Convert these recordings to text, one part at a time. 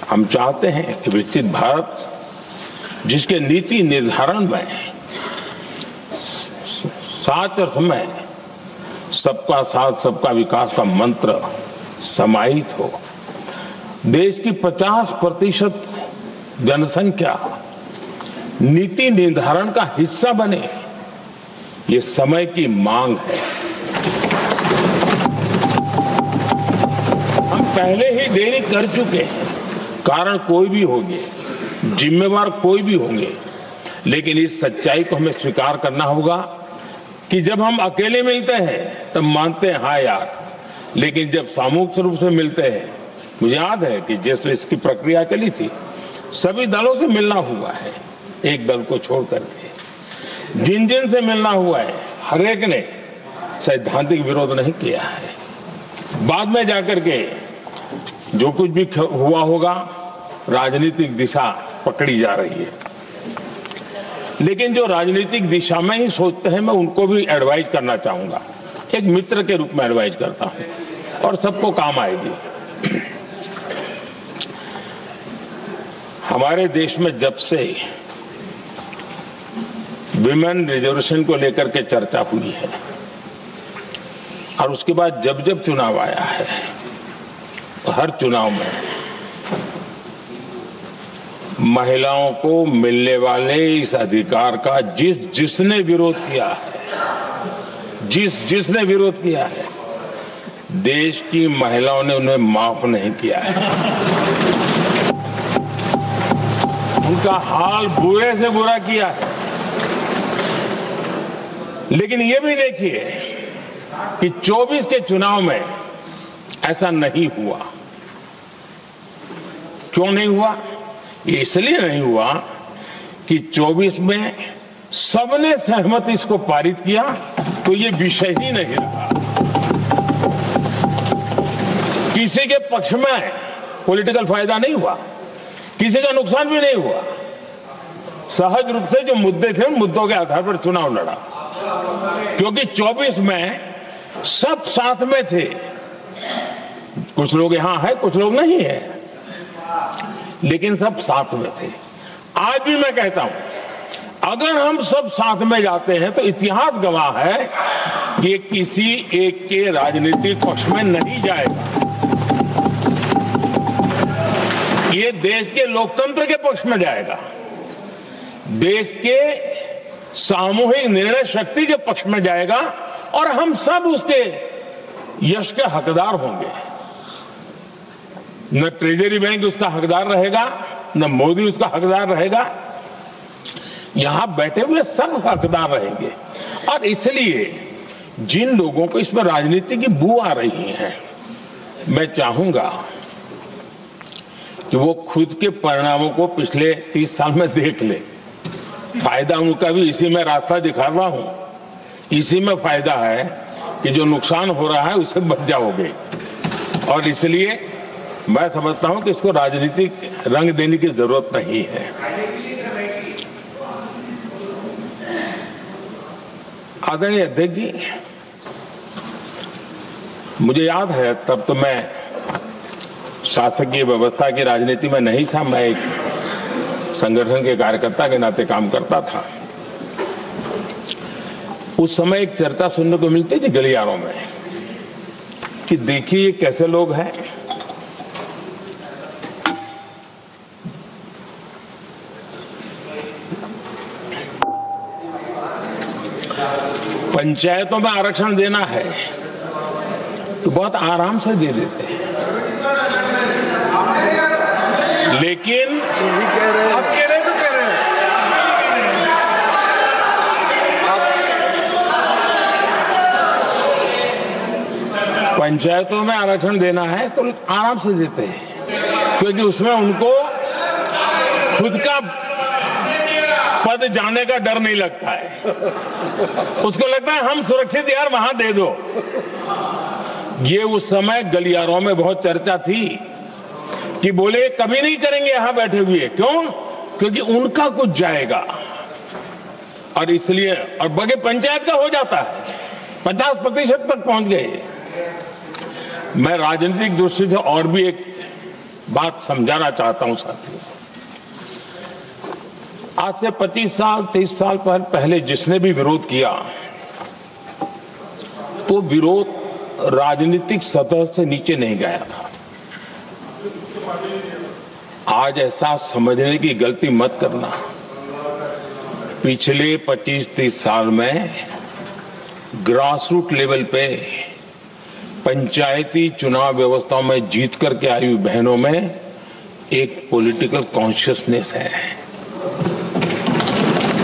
हम चाहते हैं कि विकसित भारत जिसके नीति निर्धारण में साच अर्थ में सबका साथ सबका विकास का मंत्र समाहित हो, देश की 50% जनसंख्या नीति निर्धारण का हिस्सा बने, ये समय की मांग है। हम पहले ही देरी कर चुके हैं। कारण कोई भी होंगे, जिम्मेवार कोई भी होंगे, लेकिन इस सच्चाई को हमें स्वीकार करना होगा कि जब हम अकेले मिलते हैं तब मानते हैं हाँ यार, लेकिन जब सामूहिक रूप से मिलते हैं, मुझे याद है कि जैसे इसकी प्रक्रिया चली थी, सभी दलों से मिलना हुआ है, एक दल को छोड़ करके जिन जिन से मिलना हुआ है हर एक ने सैद्धांतिक विरोध नहीं किया है। बाद में जाकर के जो कुछ भी हुआ होगा, राजनीतिक दिशा पकड़ी जा रही है, लेकिन जो राजनीतिक दिशा में ही सोचते हैं, मैं उनको भी एडवाइज करना चाहूंगा, एक मित्र के रूप में एडवाइज करता हूं और सबको काम आएगी। हमारे देश में जब से विमेन रिजर्वेशन को लेकर के चर्चा हुई है और उसके बाद जब जब चुनाव आया है, तो हर चुनाव में महिलाओं को मिलने वाले इस अधिकार का जिसने विरोध किया है, जिसने विरोध किया है, देश की महिलाओं ने उन्हें माफ नहीं किया है। उनका हाल बुरे से बुरा किया है। लेकिन ये भी देखिए कि 24 के चुनाव में ऐसा नहीं हुआ। क्यों नहीं हुआ? ये इसलिए नहीं हुआ कि 24 में सबने सहमति इसको पारित किया, तो ये विषय ही नहीं रहा। किसी के पक्ष में पॉलिटिकल फायदा नहीं हुआ, किसी का नुकसान भी नहीं हुआ। सहज रूप से जो मुद्दे थे, उन मुद्दों के आधार पर चुनाव लड़ा, क्योंकि 24 में सब साथ में थे। कुछ लोग यहां हैं, कुछ लोग नहीं है, लेकिन सब साथ में थे। आज भी मैं कहता हूं, अगर हम सब साथ में जाते हैं तो इतिहास गवाह है कि ये किसी एक के राजनीतिक पक्ष में नहीं जाएगा, ये देश के लोकतंत्र के पक्ष में जाएगा, देश के सामूहिक निर्णय शक्ति के पक्ष में जाएगा और हम सब उसके यश के हकदार होंगे। न ट्रेजरी बैंक उसका हकदार रहेगा, न मोदी उसका हकदार रहेगा, यहां बैठे हुए सब हकदार रहेंगे। और इसलिए जिन लोगों को इसमें राजनीति की बू आ रही है, मैं चाहूंगा कि वो खुद के परिणामों को पिछले 30 साल में देख ले। फायदा उनका भी इसी में रास्ता दिखा रहा हूं, इसी में फायदा है कि जो नुकसान हो रहा है उससे बच जाओगे। और इसलिए मैं समझता हूं कि इसको राजनीतिक रंग देने की जरूरत नहीं है। आदरणीय अध्यक्ष जी, मुझे याद है तब तो मैं शासकीय व्यवस्था की राजनीति में नहीं था, मैं एक संगठन के कार्यकर्ता के नाते काम करता था। उस समय एक चर्चा सुनने को मिलती थी गलियारों में कि देखिए ये कैसे लोग हैं, पंचायतों में आरक्षण देना है तो बहुत आराम से दे देते हैं, लेकिन आप कह रहे तो कह रहे हैं, पंचायतों में आरक्षण देना है तो आराम से देते हैं, क्योंकि उसमें उनको खुद का पद जाने का डर नहीं लगता है। उसको लगता है हम सुरक्षित यार वहां दे दो। ये उस समय गलियारों में बहुत चर्चा थी कि बोले कभी नहीं करेंगे यहां बैठे हुए। क्यों? क्योंकि उनका कुछ जाएगा। और इसलिए और बगे पंचायत का हो जाता है, 50% तक पहुंच गए। मैं राजनीतिक दृष्टि से और भी एक बात समझाना चाहता हूं साथियों। आज से 25 साल 30 साल पहले जिसने भी विरोध किया तो विरोध राजनीतिक सतह से नीचे नहीं गया था। आज ऐसा समझने की गलती मत करना। पिछले 25-30 साल में ग्रास रूट लेवल पे पंचायती चुनाव व्यवस्थाओं में जीत करके आई हुई बहनों में एक पॉलिटिकल कॉन्शियसनेस है।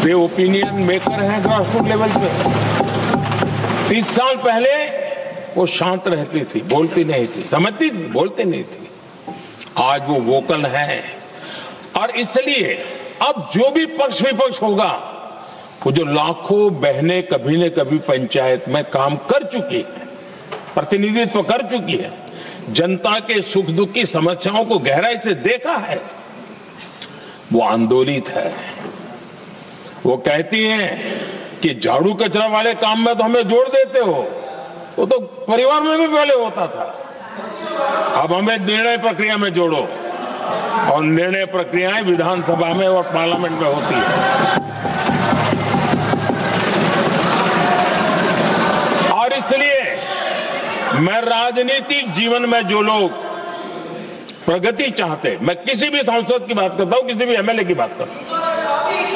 वे ओपिनियन मेकर हैं ग्रास रूट लेवल पे। 30 साल पहले वो शांत रहती थी, बोलती नहीं थी, समझती थी, बोलती नहीं थी। आज वो वोकल है और इसलिए अब जो भी पक्ष विपक्ष होगा, वो जो लाखों बहनें कभी न कभी पंचायत में काम कर चुकी है, प्रतिनिधित्व कर चुकी है, जनता के सुख दुख की समस्याओं को गहराई से देखा है, वो आंदोलित है। वो कहती हैं कि झाड़ू कचरा वाले काम में तो हमें जोड़ देते हो, वो तो परिवार में भी पहले होता था, अब हमें निर्णय प्रक्रिया में जोड़ो। और निर्णय प्रक्रियाएं विधानसभा में और पार्लियामेंट में होती है। और इसलिए मैं राजनीतिक जीवन में जो लोग प्रगति चाहते, मैं किसी भी सांसद की बात करता हूं, किसी भी एमएलए की बात करता हूं,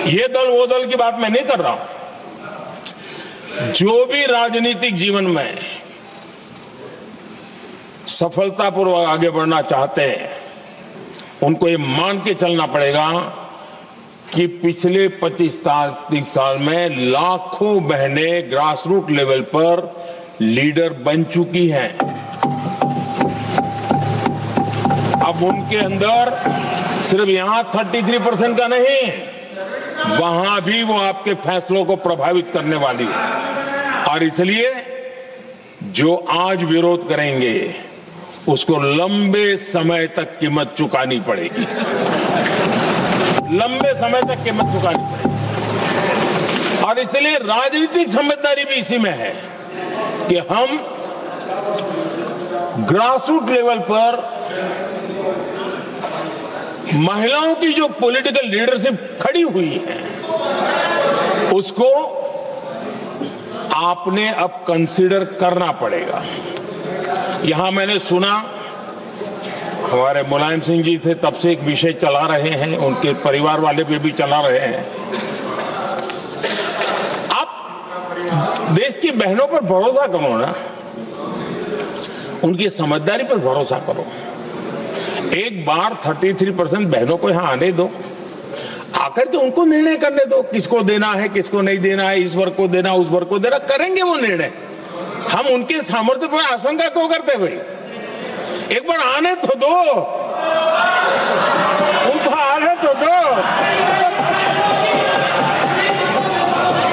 ये दल वो दल की बात मैं नहीं कर रहा हूं। जो भी राजनीतिक जीवन में सफलतापूर्वक आगे बढ़ना चाहते हैं, उनको ये मान के चलना पड़ेगा कि पिछले 25-30 साल में लाखों बहनें ग्रास रूट लेवल पर लीडर बन चुकी हैं। अब उनके अंदर सिर्फ यहां 33% का नहीं, वहां भी वो आपके फैसलों को प्रभावित करने वाली है। और इसलिए जो आज विरोध करेंगे उसको लंबे समय तक कीमत चुकानी पड़ेगी, लंबे समय तक कीमत चुकानी पड़ेगी। और इसलिए राजनीतिक समझदारी भी इसी में है कि हम ग्रास रूट लेवल पर महिलाओं की जो पॉलिटिकल लीडरशिप खड़ी हुई है, उसको आपने अब कंसीडर करना पड़ेगा। यहां मैंने सुना, हमारे मुलायम सिंह जी थे, तब से एक विषय चला रहे हैं, उनके परिवार वाले भी चला रहे हैं। आप देश की बहनों पर भरोसा करो ना, उनकी समझदारी पर भरोसा करो। एक बार 33% बहनों को यहां आने दो, आकर के उनको निर्णय करने दो, किसको देना है, किसको नहीं देना है, इस वर्ग को देना, उस वर्ग को देना, करेंगे वो निर्णय। हम उनके सामर्थ्य पर आशंका क्यों करते भाई? एक बार आने तो दो, उनको आने तो दो।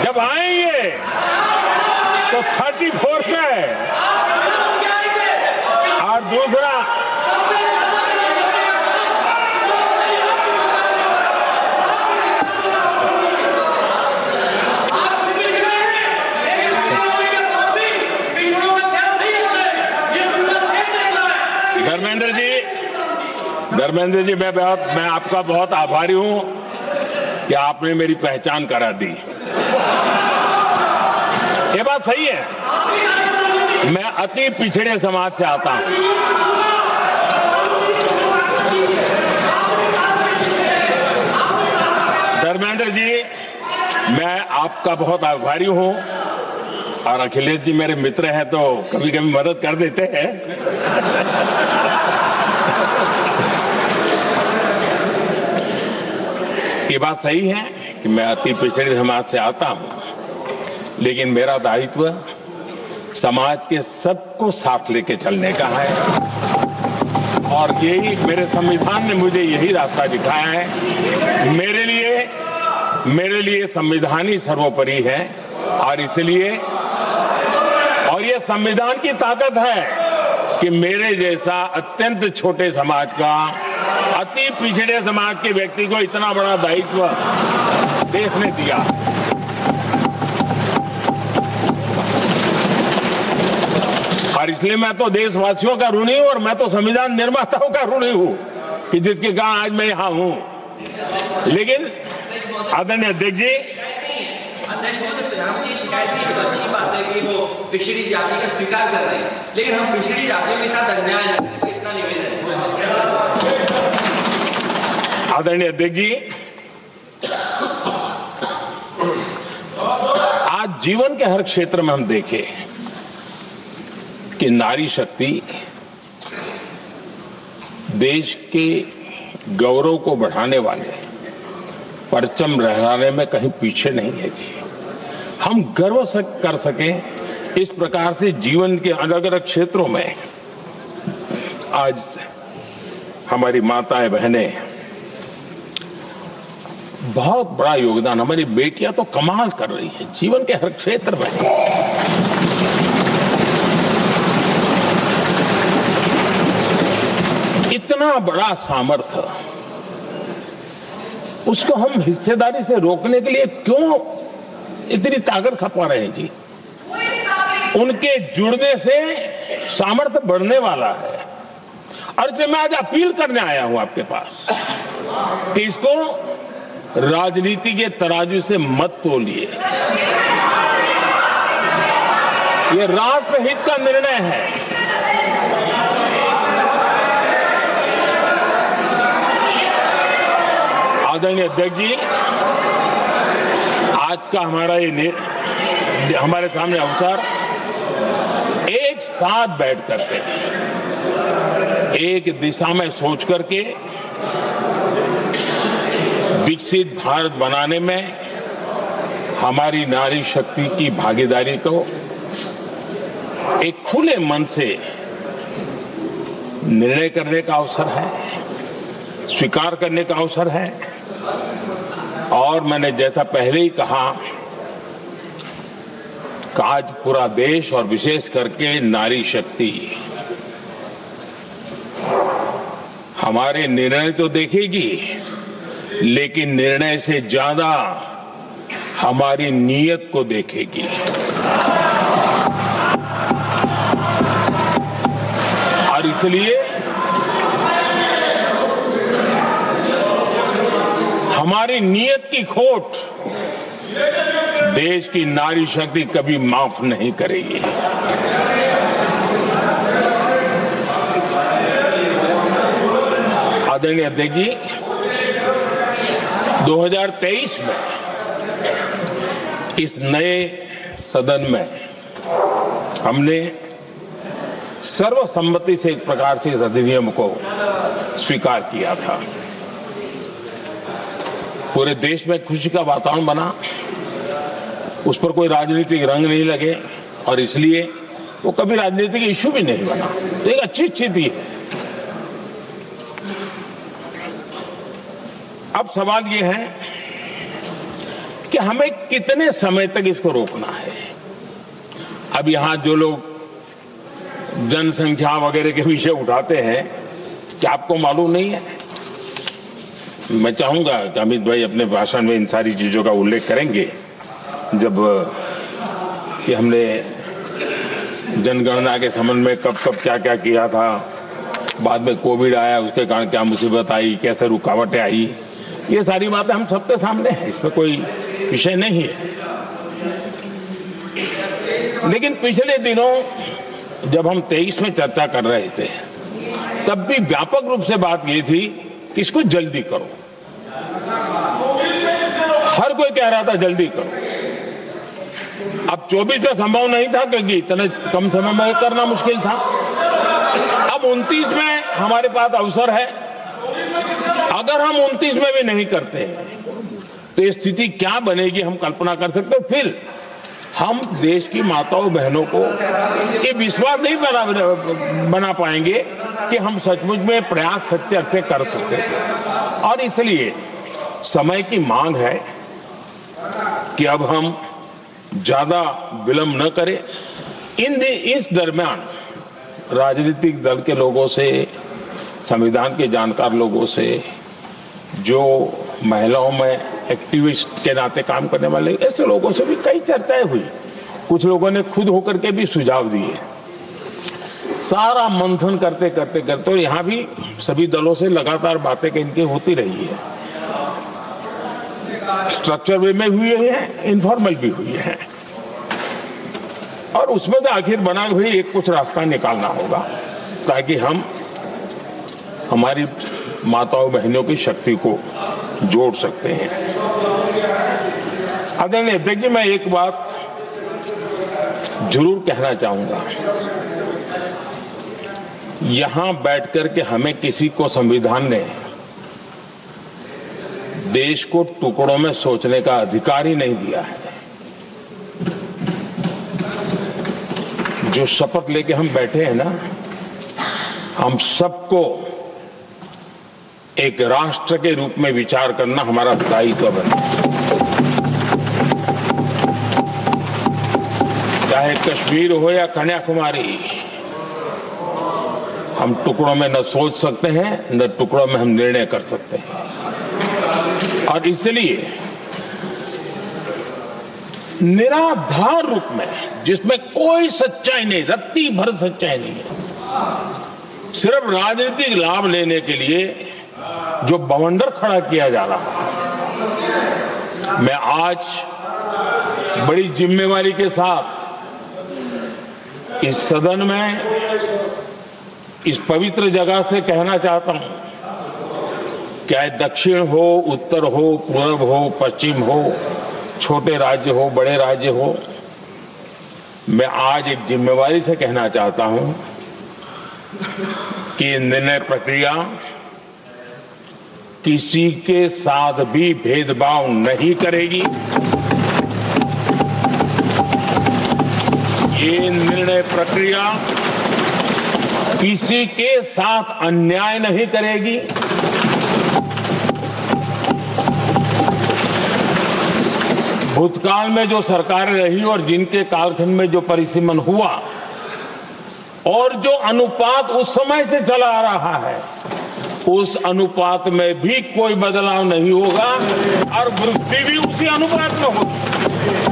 जब आएंगे तो 34 में, और दूसरा धर्मेंद्र जी, मैं आपका बहुत आभारी हूं कि आपने मेरी पहचान करा दी। ये बात सही है, मैं अति पिछड़े समाज से आता हूं। धर्मेंद्र जी, मैं आपका बहुत आभारी हूं, और अखिलेश जी मेरे मित्र हैं तो कभी कभी मदद कर देते हैं। ये बात सही है कि मैं अति पिछड़े समाज से आता हूं, लेकिन मेरा दायित्व समाज के सबको साथ लेके चलने का है, और यही मेरे संविधान ने मुझे यही रास्ता दिखाया है। मेरे लिए संविधान ही सर्वोपरि है, और इसलिए, और ये संविधान की ताकत है कि मेरे जैसा अत्यंत छोटे समाज का, अति पिछड़े समाज के व्यक्ति को इतना बड़ा दायित्व देश ने दिया। और इसलिए मैं तो देशवासियों का ऋणी हूं, और मैं तो संविधान निर्माताओं का ऋणी हूं कि जिसके कारण आज मैं यहां हूं। लेकिन आदरणीय अध्यक्ष जी, प्रधानमंत्री शिकायत की तो अच्छी बात है कि वो पिछड़ी जाति का स्वीकार कर रहे हैं, लेकिन हम पिछड़ी जातियों के साथ अन्याय न करें, कितना निवेदन है। आदरणीय अध्यक्ष जी, आज जीवन के हर क्षेत्र में हम देखें कि नारी शक्ति देश के गौरव को बढ़ाने वाले परचम लहराने में कहीं पीछे नहीं है जी। हम गर्व कर सकें इस प्रकार से जीवन के अलग अलग क्षेत्रों में आज हमारी माताएं बहनें बहुत बड़ा योगदान, हमारी बेटियां तो कमाल कर रही हैं जीवन के हर क्षेत्र में। इतना बड़ा सामर्थ्य, उसको हम हिस्सेदारी से रोकने के लिए क्यों इतनी ताकत खपा रहे हैं जी? उनके जुड़ने से सामर्थ्य बढ़ने वाला है। और इसलिए मैं आज अपील करने आया हूं आपके पास कि इसको राजनीति के तराजू से मत तोलिए। ये राष्ट्रहित का निर्णय है। आदरणीय अध्यक्ष जी, आज का हमारे सामने अवसर एक साथ बैठ करके एक दिशा में सोच करके विकसित भारत बनाने में हमारी नारी शक्ति की भागीदारी को एक खुले मन से निर्णय करने का अवसर है, स्वीकार करने का अवसर है। और मैंने जैसा पहले ही कहा कि आज पूरा देश और विशेष करके नारी शक्ति हमारे निर्णय तो देखेगी, लेकिन निर्णय से ज्यादा हमारी नीयत को देखेगी। और इसलिए हमारी नीयत की खोट देश की नारी शक्ति कभी माफ नहीं करेगी। आदरणीय अध्यक्ष जी, 2023 में इस नए सदन में हमने सर्वसम्मति से एक प्रकार से इस अधिनियम को स्वीकार किया था। पूरे देश में खुशी का वातावरण बना, उस पर कोई राजनीतिक रंग नहीं लगे और इसलिए वो कभी राजनीतिक इश्यू भी नहीं बना। तो एक अच्छी स्थिति है। अब सवाल ये है कि हमें कितने समय तक इसको रोकना है। अब यहां जो लोग जनसंख्या वगैरह के विषय उठाते हैं, क्या आपको मालूम नहीं है? मैं चाहूंगा कि अमित भाई अपने भाषण में इन सारी चीजों का उल्लेख करेंगे, जब कि हमने जनगणना के संबंध में कब कब क्या क्या किया था, बाद में कोविड आया, उसके कारण क्या मुसीबत आई, कैसे रुकावटें आई, ये सारी बातें हम सबके सामने हैं, इसमें कोई विषय नहीं है। लेकिन पिछले दिनों जब हम 23 में चर्चा कर रहे थे, तब भी व्यापक रूप से बात ये थी कि इसको जल्दी करो। हर कोई कह रहा था जल्दी करो। अब 24 में संभव नहीं था क्योंकि इतने कम समय में करना मुश्किल था। अब 29 में हमारे पास अवसर है। अगर हम 29 में भी नहीं करते तो ये स्थिति क्या बनेगी हम कल्पना कर सकते हो। फिर हम देश की माताओं बहनों को ये विश्वास नहीं बना पाएंगे कि हम सचमुच में प्रयास सच्चे अर्थ से कर सकते थे। और इसलिए समय की मांग है कि अब हम ज्यादा विलंब न करें। इस दरमियान राजनीतिक दल के लोगों से, संविधान के जानकार लोगों से, जो महिलाओं में एक्टिविस्ट के नाते काम करने वाले ऐसे लोगों से भी कई चर्चाएं हुई। कुछ लोगों ने खुद होकर के भी सुझाव दिए। सारा मंथन करते करते करते, और यहां भी सभी दलों से लगातार बातें इनकी होती रही है, स्ट्रक्चर वे में हुई है, इनफॉर्मल भी हुई है, और उसमें तो आखिर बना हुई एक कुछ रास्ता निकालना होगा ताकि हम हमारी माताओं बहनों की शक्ति को जोड़ सकते हैं। आदरणीय अध्यक्ष जी, मैं एक बात जरूर कहना चाहूंगा, यहां बैठकर के हमें किसी को संविधान ने देश को टुकड़ों में सोचने का अधिकार ही नहीं दिया है। जो शपथ लेके हम बैठे हैं ना, हम सबको एक राष्ट्र के रूप में विचार करना हमारा दायित्व बने। चाहे कश्मीर हो या कन्याकुमारी, हम टुकड़ों में न सोच सकते हैं, न टुकड़ों में हम निर्णय कर सकते हैं। और इसलिए निराधार रूप में, जिसमें कोई सच्चाई नहीं, रत्ती भर सच्चाई नहीं है, सिर्फ राजनीतिक लाभ लेने के लिए जो बवंडर खड़ा किया जा रहा है, मैं आज बड़ी जिम्मेवारी के साथ इस सदन में इस पवित्र जगह से कहना चाहता हूं, चाहे दक्षिण हो, उत्तर हो, पूर्व हो, पश्चिम हो, छोटे राज्य हो, बड़े राज्य हो, मैं आज एक जिम्मेवारी से कहना चाहता हूं कि निर्णय प्रक्रिया किसी के साथ भी भेदभाव नहीं करेगी। ये निर्णय प्रक्रिया किसी के साथ अन्याय नहीं करेगी। भूतकाल में जो सरकारें रही और जिनके कालखंड में जो परिसीमन हुआ और जो अनुपात उस समय से चला आ रहा है, उस अनुपात में भी कोई बदलाव नहीं होगा और वृद्धि भी उसी अनुपात में होगी।